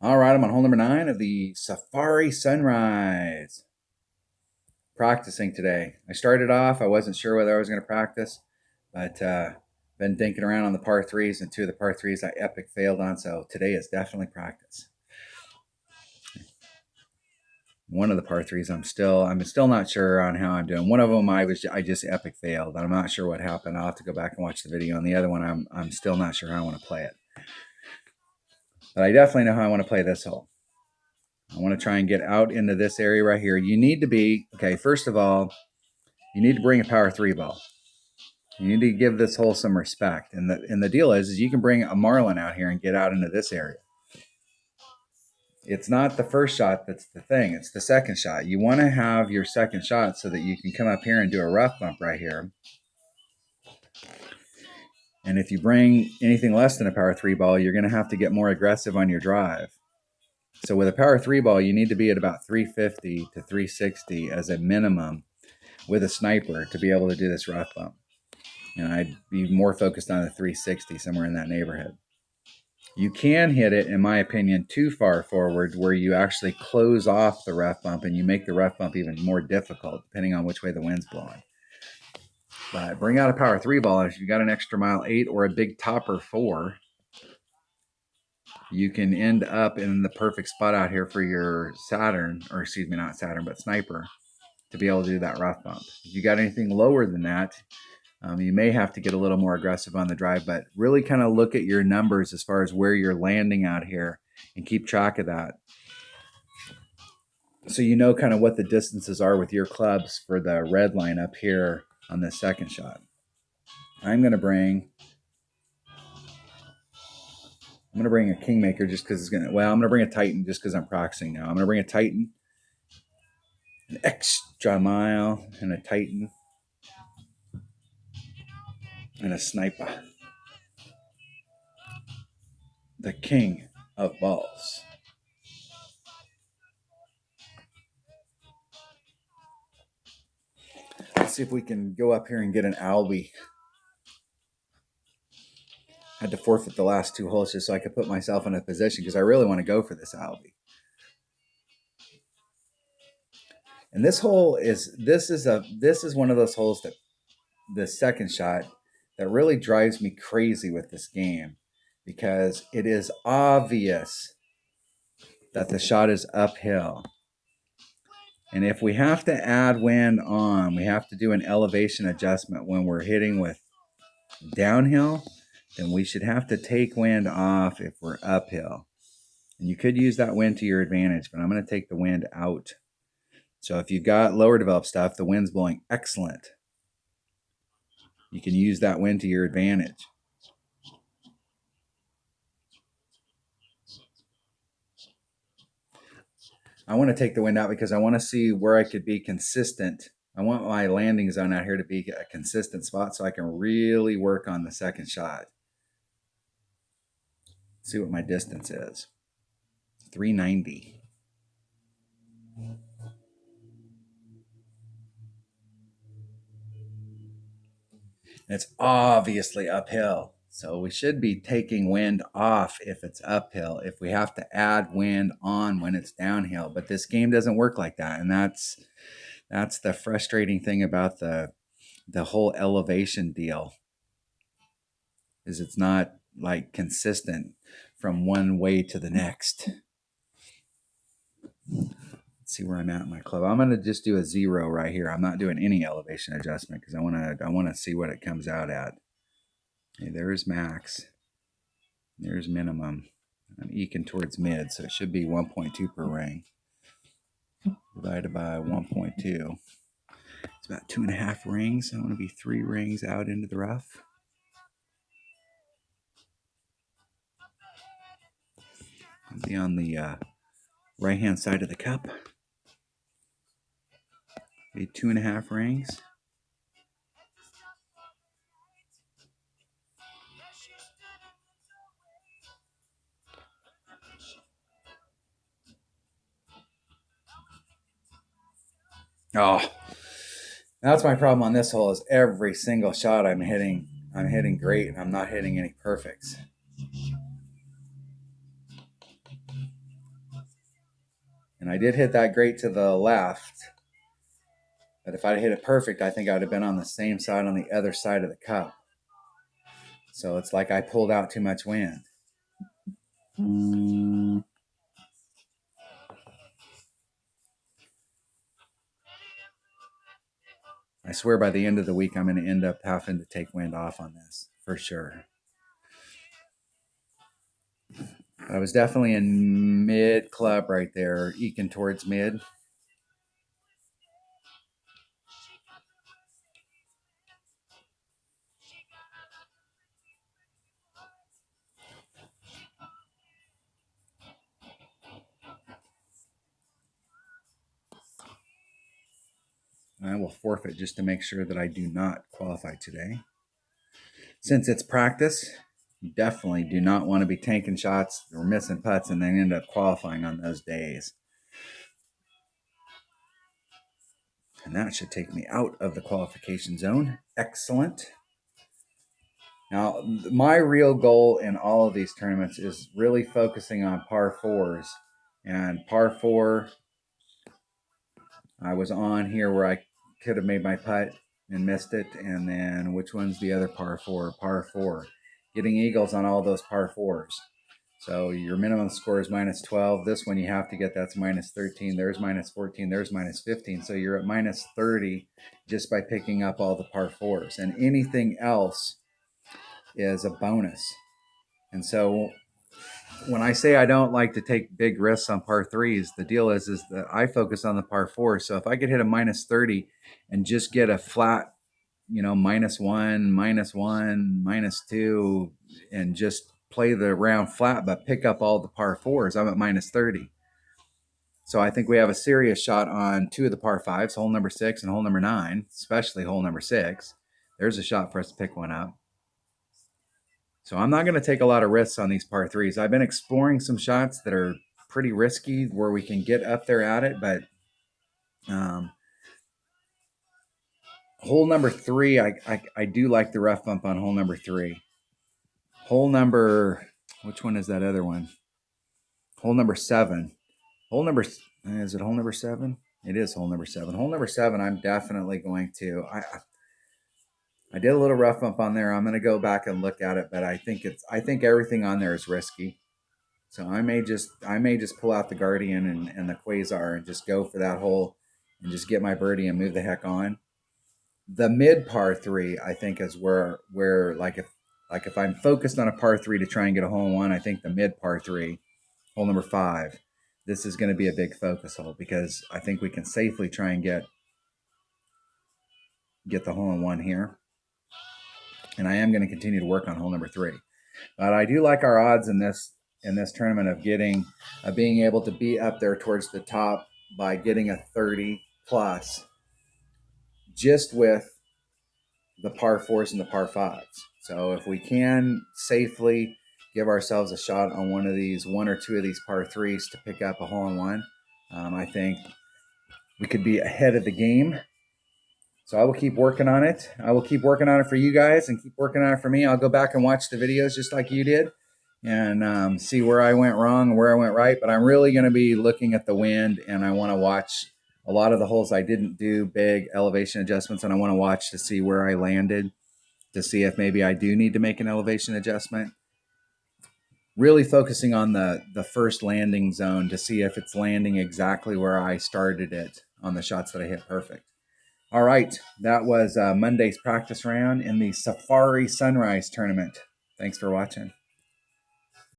All right, I'm on hole number 9 of the Safari Sunrise. Practicing today. I started off, I wasn't sure whether I was going to practice, but been dinking around on the par 3s, and 2 of the par 3s I epic failed on, so today is definitely practice. One of the par 3s I'm still not sure on how I'm doing. One of them I just epic failed. I'm not sure what happened. I'll have to go back and watch the video. And the other one I'm still not sure how I want to play it. But I definitely know how I want to play this hole. I want to try and get out into this area right here. You need to be, okay, first of all, you need to bring a power 3 ball. You need to give this hole some respect. And the deal is you can bring a Marlin out here and get out into this area. It's not the first shot that's the thing. It's the second shot. You want to have your second shot so that you can come up here and do a rough bump right here. And if you bring anything less than a power 3 ball, you're going to have to get more aggressive on your drive. So with a power 3 ball, you need to be at about 350 to 360 as a minimum with a sniper to be able to do this rough bump. And I'd be more focused on the 360, somewhere in that neighborhood. You can hit it, in my opinion, too far forward where you actually close off the rough bump and you make the rough bump even more difficult depending on which way the wind's blowing. But bring out a power 3 ball. If you've got an extra mile 8 or a big topper 4, you can end up in the perfect spot out here for your Saturn, or excuse me, not Saturn, but Sniper, to be able to do that rough bump. If you got anything lower than that, you may have to get a little more aggressive on the drive, but really kind of look at your numbers as far as where you're landing out here and keep track of that. So you know kind of what the distances are with your clubs for the red line up here on this second shot. I'm going to bring a Kingmaker just because it's going to, well, I'm going to bring a Titan just because I'm practicing now. I'm going to bring a Titan, an extra mile, and a Titan, and a Sniper. The king of balls. Let's see if we can go up here and get an Albie. I had to forfeit the last 2 holes just so I could put myself in a position because I really want to go for this Albie. And this hole is one of those holes that the second shot that really drives me crazy with this game because it is obvious that the shot is uphill. And if we have to add wind on, we have to do an elevation adjustment when we're hitting with downhill, then we should have to take wind off if we're uphill. And you could use that wind to your advantage, but I'm going to take the wind out. So if you've got lower developed stuff, the wind's blowing excellent. You can use that wind to your advantage. I want to take the wind out because I want to see where I could be consistent. I want my landing zone out here to be a consistent spot so I can really work on the second shot. See what my distance is. 390. It's obviously uphill. So we should be taking wind off if it's uphill, if we have to add wind on when it's downhill. But this game doesn't work like that. And that's the frustrating thing about the whole elevation deal, is it's not like consistent from one way to the next. Let's see where I'm at in my club. I'm going to just do a 0 right here. I'm not doing any elevation adjustment because I want to see what it comes out at. Okay, there's max. There's minimum. I'm eking towards mid, so it should be 1.2 per ring. Divided by 1.2. It's about 2.5 rings. I want to be 3 rings out into the rough. I'll be on the right-hand side of the cup. Be 2.5 rings. Oh, that's my problem on this hole, is every single shot I'm hitting great, and I'm not hitting any perfects. And I did hit that grate to the left. But if I'd hit it perfect, I think I would have been on the same side on the other side of the cup. So it's like I pulled out too much wind. I swear by the end of the week, I'm going to end up having to take wind off on this for sure. I was definitely in mid club right there, eking towards mid. I will forfeit just to make sure that I do not qualify today. Since it's practice, you definitely do not want to be tanking shots or missing putts and then end up qualifying on those days. And that should take me out of the qualification zone. Excellent. Now, my real goal in all of these tournaments is really focusing on par fours. And par four, I was on here where I could have made my putt and missed it. And then which one's the other par four? Par four. Getting eagles on all those par fours. So your minimum score is minus 12. This one you have to get, that's minus 13. There's minus 14. There's minus 15. So you're at minus 30 just by picking up all the par fours. And anything else is a bonus. And so when I say I don't like to take big risks on par threes, the deal is that I focus on the par fours. So if I could hit a minus 30 and just get a flat, minus one, minus two, and just play the round flat, but pick up all the par fours, I'm at minus 30. So I think we have a serious shot on two of the par fives, hole number 6 and hole number 9, especially hole number 6. There's a shot for us to pick one up. So I'm not going to take a lot of risks on these par threes. I've been exploring some shots that are pretty risky where we can get up there at it, but hole number 3, I do like the rough bump on hole number 3. Hole number, which one is that other one? Hole number 7. Is it hole number 7? It is hole number 7. Hole number 7, I'm definitely going to, I did a little rough bump on there. I'm going to go back and look at it, but I think everything on there is risky. So I may just pull out the Guardian and the Quasar and just go for that hole and just get my birdie and move the heck on. The mid par 3, I think, is where like if I'm focused on a par 3 to try and get a hole in one, I think the mid par 3, hole number 5, this is going to be a big focus hole because I think we can safely try and get the hole in one here. And I am going to continue to work on hole number 3. But I do like our odds in this tournament of being able to be up there towards the top by getting a 30 plus just with the par 4s and the par 5s. So if we can safely give ourselves a shot on one or two of these par 3s to pick up a hole in one, I think we could be ahead of the game. So I will keep working on it. I will keep working on it for you guys and keep working on it for me. I'll go back and watch the videos just like you did and see where I went wrong and where I went right. But I'm really going to be looking at the wind, and I want to watch a lot of the holes I didn't do big elevation adjustments, and I want to watch to see where I landed to see if maybe I do need to make an elevation adjustment. Really focusing on the first landing zone to see if it's landing exactly where I started it on the shots that I hit perfect. All right, that was Monday's practice round in the Safari Sunrise Tournament. Thanks for watching.